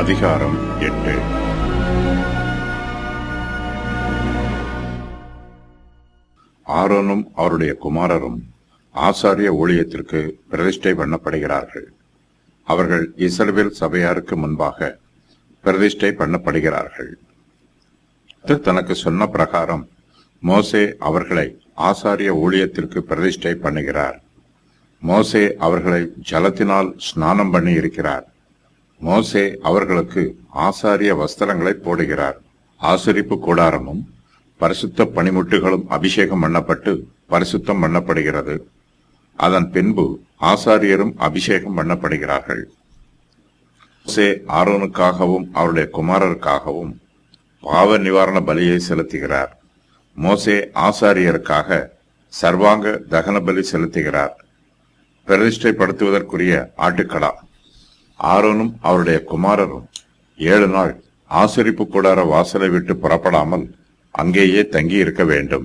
அதிகாரம் 8. ஆரோனும் அவருடைய குமாரரும் ஆசாரிய ஊழியத்திற்கு பிரதிஷ்டை பண்ணப்படுகிறார்கள். அவர்கள் இஸ்ரவேல் சபையாருக்கு முன்பாக பிரதிஷ்டை பண்ணப்படுகிறார்கள். தனக்கு சொன்ன பிரகாரம் மோசே அவர்களை ஆசாரிய ஊழியத்திற்கு பிரதிஷ்டை பண்ணுகிறார். மோசே அவர்களை ஜலத்தினால் ஸ்நானம் பண்ணி இருக்கிறார். மோசே அவர்களுக்கு ஆசாரிய வஸ்திரங்களை போடுகிறார். ஆசரிப்பு கூடாரமும் பரிசுத்த பணிமுட்டுகளும் அபிஷேகம் பண்ணப்பட்டு பரிசுத்தம் பண்ணப்படுகிறது. அதன் பின்பு ஆசாரியரும் அபிஷேகம் பண்ணப்படுகிறார்கள். மோசே ஆரோனுக்காகவும் அவருடைய குமாரருக்காகவும் பாவ நிவாரண பலியை செலுத்துகிறார். மோசே ஆசாரியருக்காக சர்வாங்க தகன பலி செலுத்துகிறார். பிரதிஷ்டைப்படுத்துவதற்குரிய ஆட்டுக்கடா. ஆரோனும் அவருடைய குமாரரும் 7 நாள் ஆசரிப்பு கூடார வாசலை விட்டு புறப்படாமல் அங்கேயே தங்கி இருக்க வேண்டும்.